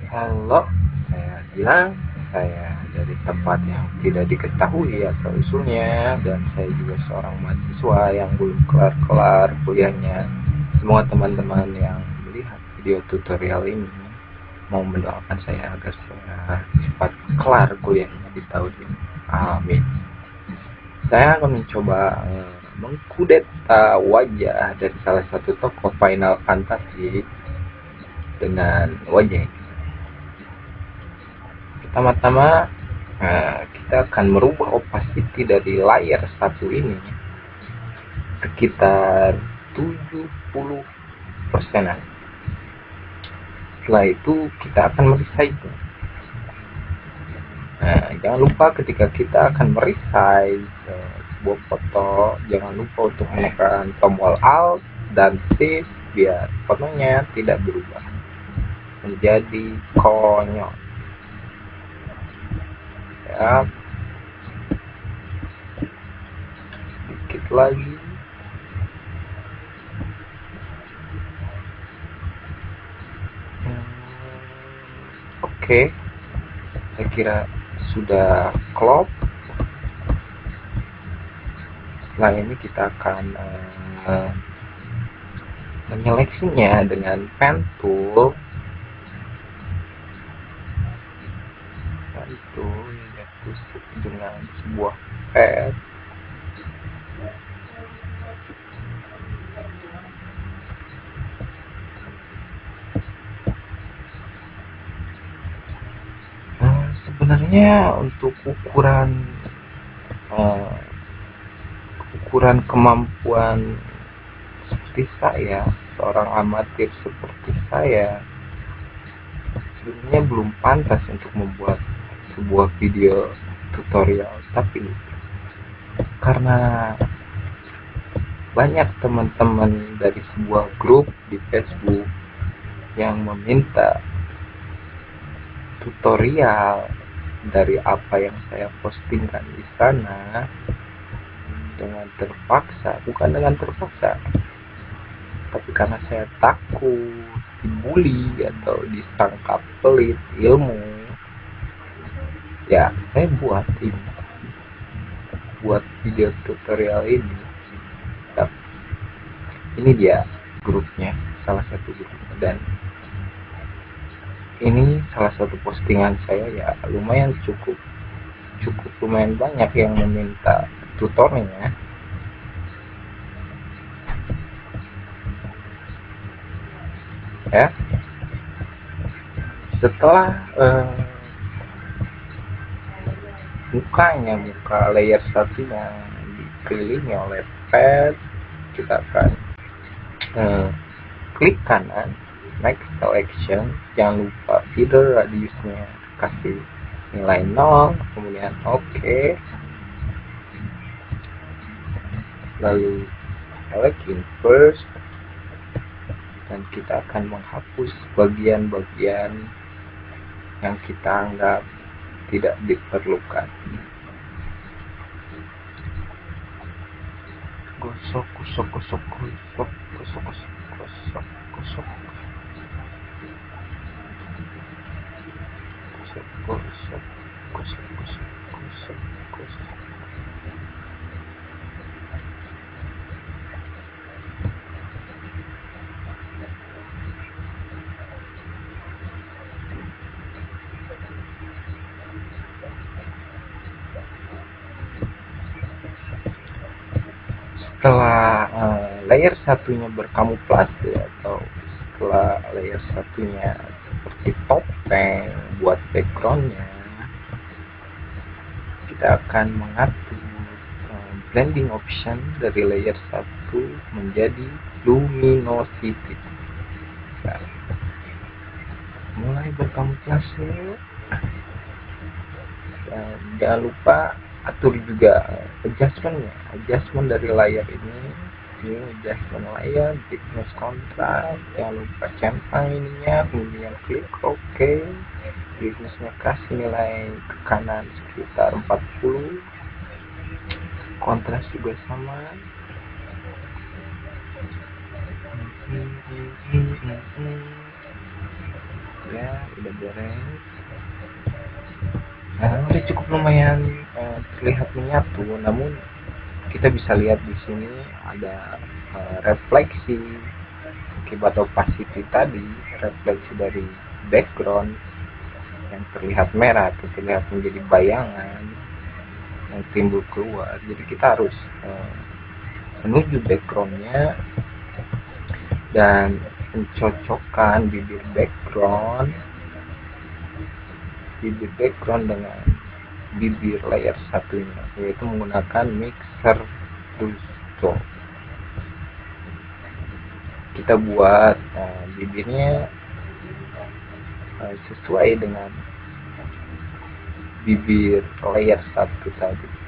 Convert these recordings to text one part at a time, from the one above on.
Halo, saya Gilang. Saya dari tempat yang tidak diketahui asal usulnya, dan saya juga seorang mahasiswa yang belum kelar-kelar kuliahnya. Semua teman-teman yang melihat video tutorial ini mau mendoakan saya agar saya cepat kelar kuliahnya di tahun ini. Amin. Saya akan mencoba mengkudeta wajah dari salah satu tokoh Final Fantasy dengan wajah ini. Pertama-tama, kita akan merubah opacity dari layar satu ini sekitar 70%-an. Setelah itu kita akan meresize. Jangan lupa ketika kita akan meresize sebuah foto, jangan lupa untuk menekan tombol Alt dan Shift biar fotonya tidak berubah menjadi konyol. Ya, sedikit lagi. Oke, saya kira sudah klop. Setelah ini kita akan menyeleksinya dengan pen tool. Itu yaitu dengan sebuah pad. Sebenarnya untuk uh, ukuran kemampuan seperti saya, seorang amatir seperti saya, sebenarnya belum pantas untuk membuat sebuah video tutorial, tapi karena banyak teman-teman dari sebuah grup di Facebook yang meminta tutorial dari apa yang saya postingkan di sana, bukan dengan terpaksa, tapi karena saya takut dibully atau disangka pelit ilmu, ya saya buat video tutorial ini. Ini dia grupnya, salah satu grupnya, dan ini salah satu postingan saya, ya lumayan cukup lumayan banyak yang meminta tutornya. Ya, setelah muka layer satunya dikelilingi oleh pad, kita akan klik kanan next selection. Jangan lupa feeder radiusnya kasih nilai 0, kemudian OK, lalu select inverse, dan kita akan menghapus bagian-bagian yang kita anggap tidak diperlukan. Gosok gosok gosok gosok gosok gosok gosok gosok gosok gosok gosok gosok gosok. Setelah layer satunya berkamuflase, atau setelah layer satunya seperti topeng buat backgroundnya, kita akan mengatur blending option dari layer 1 menjadi luminosity. Nah, mulai berkamuflase, dan jangan lupa atur juga adjustment dari layar ini adjustment layer, thickness, contrast. Jangan lupa centang ininya, kemudian klik OK. Thicknessnya kasih nilai ke kanan sekitar 40, kontras juga sama. Ya udah beres. Nah, udah cukup lumayan terlihat menyatu, namun kita bisa lihat di sini ada refleksi akibat opacity tadi, refleksi dari background yang terlihat merah atau terlihat menjadi bayangan yang timbul keluar. Jadi kita harus menuju backgroundnya dan mencocokkan bibir background dengan bibir layer satunya, yaitu menggunakan mixer Russo. Kita buat bibirnya sesuai dengan bibir layer satu tadi.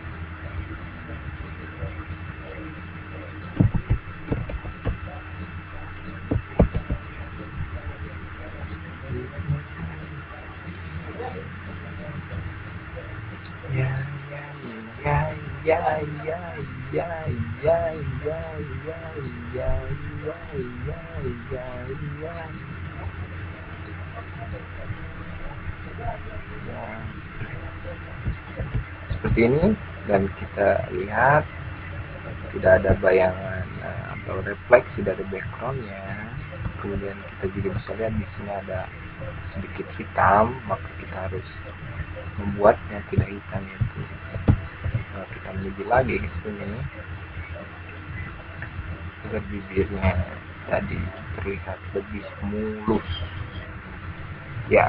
Ya ya ya ya ya ya ya ya ya ya ya ya ya ya seperti ini, dan kita lihat tidak ada bayangan atau refleksi dari backgroundnya. Kemudian kita juga bisa lihat di sini ada sedikit hitam, maka kita harus membuatnya tidak hitam, itu kita menuju lagi ke sini agar bibirnya tadi terlihat lebih mulus. Ya,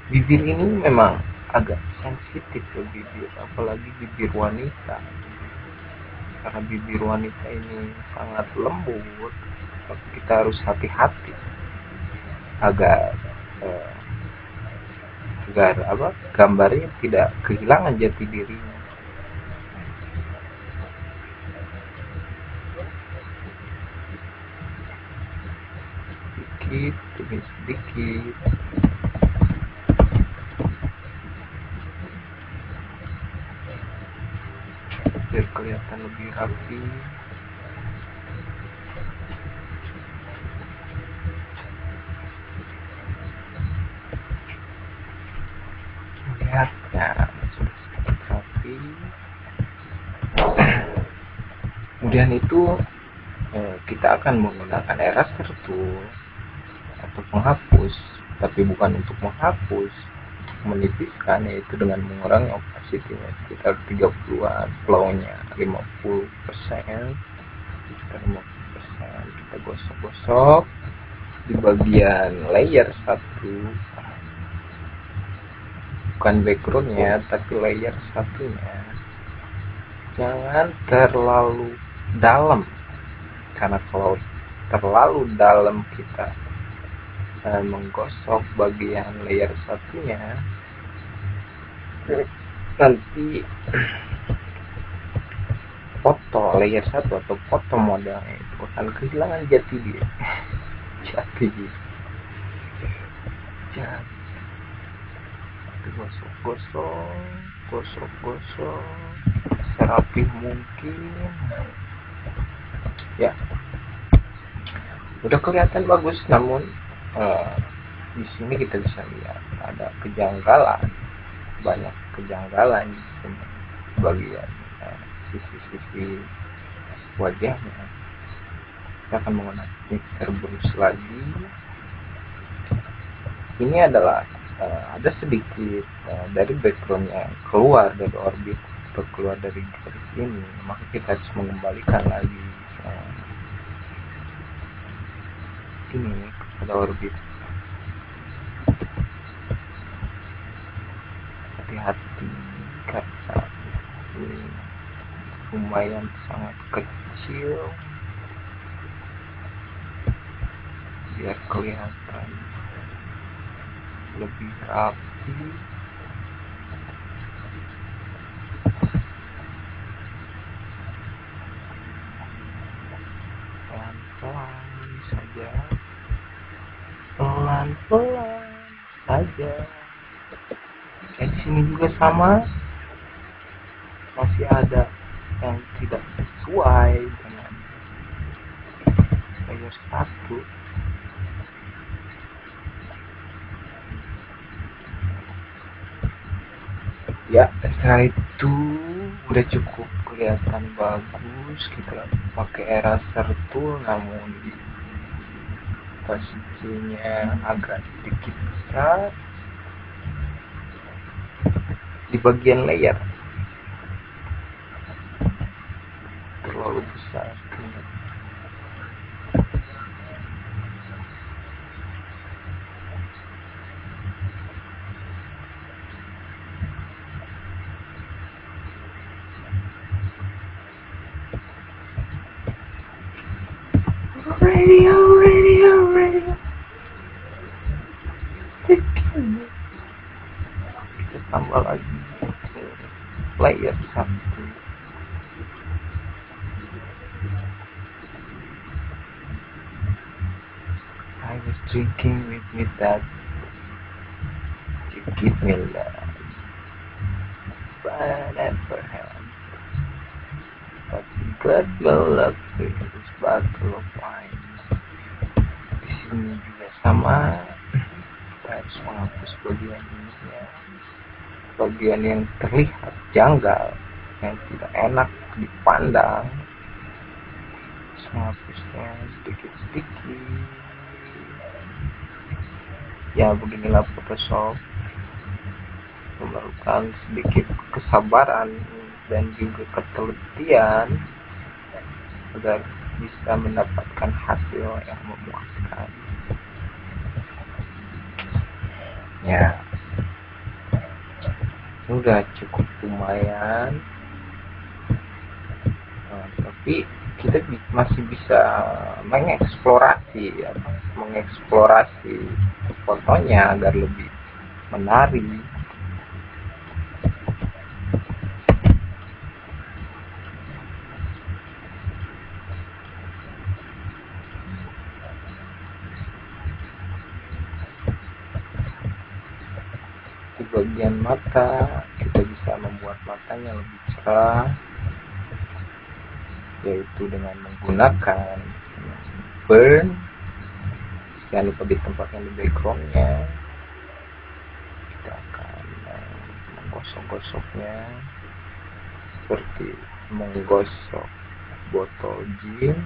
bibir ini memang agak sensitif ya bibir, apalagi bibir wanita, karena bibir wanita ini sangat lembut, tapi kita harus hati-hati agar eh, gambarnya tidak kehilangan jati dirinya. Sedikit demi sedikit biar kelihatan lebih rapi. Melihatnya sudah sedikit rapi. Kemudian itu kita akan menggunakan eraser tool atau penghapus, tapi bukan untuk menghapus, untuk menipiskan, yaitu dengan mengurangi opacity-nya sekitar 30-an, flow-nya 50%. Sekitar 50%, kita gosok-gosok di bagian layer satu, bukan backgroundnya tapi layer satunya. Jangan terlalu dalam, karena kalau terlalu dalam kita menggosok bagian layer satunya, nanti foto layer satu atau foto modelnya itu akan kehilangan jati diri. Jati diri. Jadi gosok-gosok, gosok-gosok serapih mungkin. Ya, udah kelihatan bagus, namun di sini kita bisa lihat ada kejanggalan, banyak kejanggalan di sini bagian sisi-sisi wajahnya. Kita akan menggunakan mixer brush lagi. Ini adalah ada sedikit dari backgroundnya keluar dari orbit atau keluar dari garis ini, maka kita harus mengembalikan lagi ini kepada orbit. Hati-hati karena ini lumayan sangat kecil, biar kelihatan lebih rapi. Pelan-pelan saja, pelan-pelan saja. Di sini juga sama, masih ada yang tidak sesuai dengan layer 1. Ya, setelah itu udah cukup kelihatan bagus, kita pakai eraser tool, namun di posisinya agak sedikit besar di bagian layer, terlalu besar. Radio. Kita tambah lagi layer 1. I was drinking with that you give me love, but I never had. But you got me love with this bottle of wine. Di sini juga sama, kita harus menghapus bagian ini ya, bagian yang terlihat janggal, yang tidak enak dipandang. Menghapusnya sedikit-sedikit. Ya, beginilah Photoshop, memerlukan sedikit kesabaran dan juga ketelitian agar bisa mendapatkan hasil yang memuaskan. Ya, sudah cukup lumayan. Tapi kita masih bisa mengeksplorasi fotonya agar lebih menarik. Di bagian mata kita bisa membuat matanya lebih cerah, yaitu dengan menggunakan burn. Jangan lupa ditempatkan di backgroundnya. Kita akan menggosok-gosoknya seperti menggosok botol gin.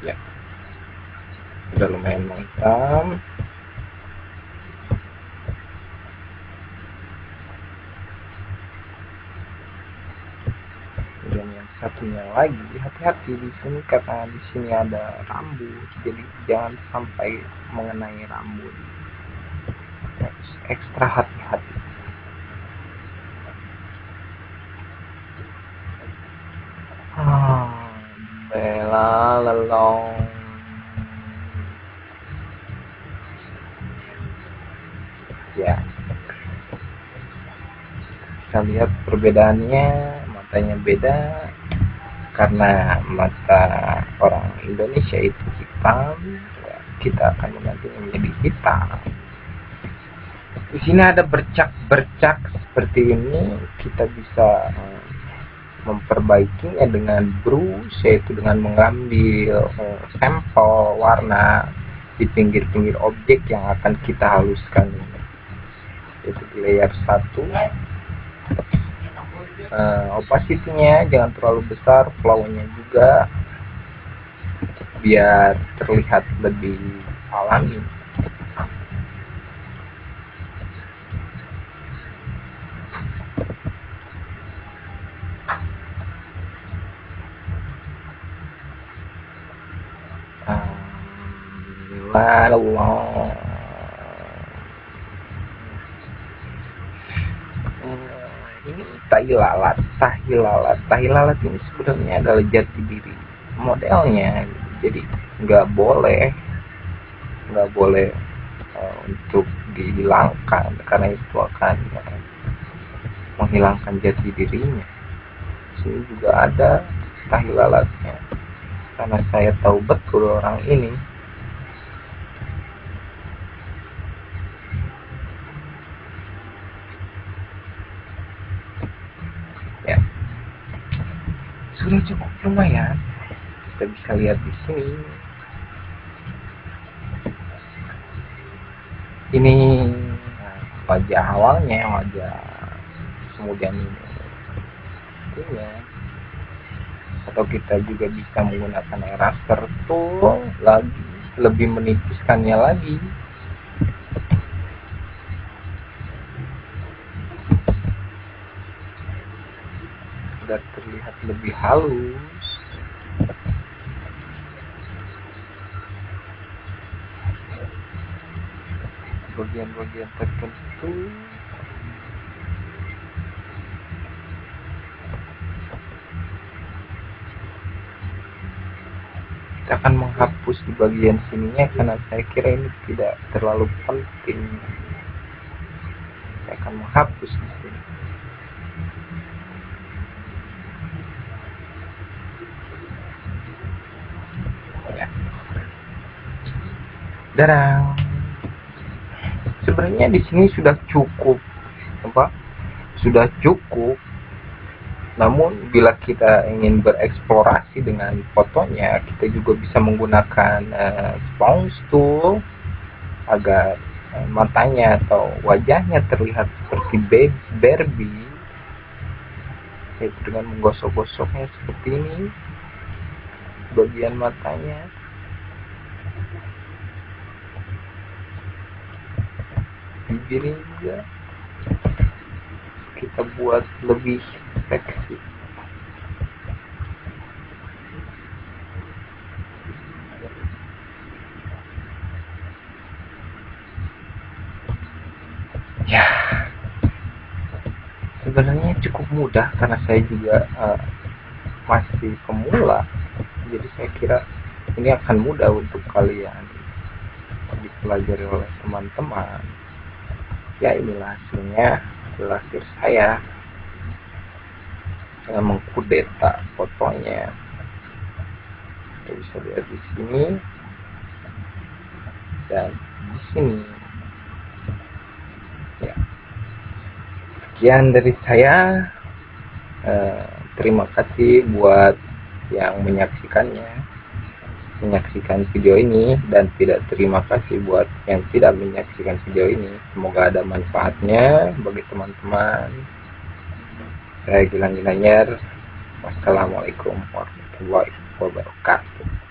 Ya, udah lumayan menghitam. Dan yang satunya lagi, hati-hati di sini karena di sini ada rambut, jadi jangan sampai mengenai rambut. Harus ekstra hati-hati. Bella lelong. Ya, kita lihat perbedaannya, matanya beda karena mata orang Indonesia itu hitam, kita akan menggantinya menjadi hitam. Di sini ada bercak-bercak seperti ini, kita bisa memperbaikinya dengan brush, yaitu dengan mengambil sampel warna di pinggir-pinggir objek yang akan kita haluskan, yaitu di layer 1. Opacity-nya jangan terlalu besar, flow-nya juga biar terlihat lebih alami. Ini tahi lalat ini sebenarnya adalah jati diri modelnya, jadi nggak boleh untuk dihilangkan karena itu akan menghilangkan jati dirinya. Sini juga ada tahi lalatnya karena saya tahu betul orang ini. Ya, sudah cukup lumayan. Kita bisa lihat di sini. Ini wajah awalnya, wajah kemudian ini ya. Atau kita juga bisa menggunakan eraser tool lagi, lebih menipiskannya lagi. Sudah terlihat lebih halus. Bagian-bagian tertentu kita akan menghapus di bagian sininya karena saya kira ini tidak terlalu penting. Saya akan menghapus di sini. Ya. Darang. Sebenarnya di sini sudah cukup, sudah cukup. Namun bila kita ingin bereksplorasi dengan fotonya, kita juga bisa menggunakan sponge tool agar matanya atau wajahnya terlihat seperti Barbie, yaitu dengan menggosok-gosoknya seperti ini bagian matanya. Bibirnya juga kita buat lebih seksi. Ya, sebenarnya cukup mudah karena saya juga masih pemula, jadi saya kira ini akan mudah untuk kalian dipelajari oleh teman-teman. Ya, inilah hasilnya, hasil saya dengan mengkudeta fotonya. Kita bisa lihat di sini dan di sini. Ya, sekian dari saya. Terima kasih buat yang menyaksikan video ini, dan tidak terima kasih buat yang tidak menyaksikan video ini. Semoga ada manfaatnya bagi teman-teman. Saya Gilang Ginanjar. Wassalamualaikum warahmatullahi wabarakatuh.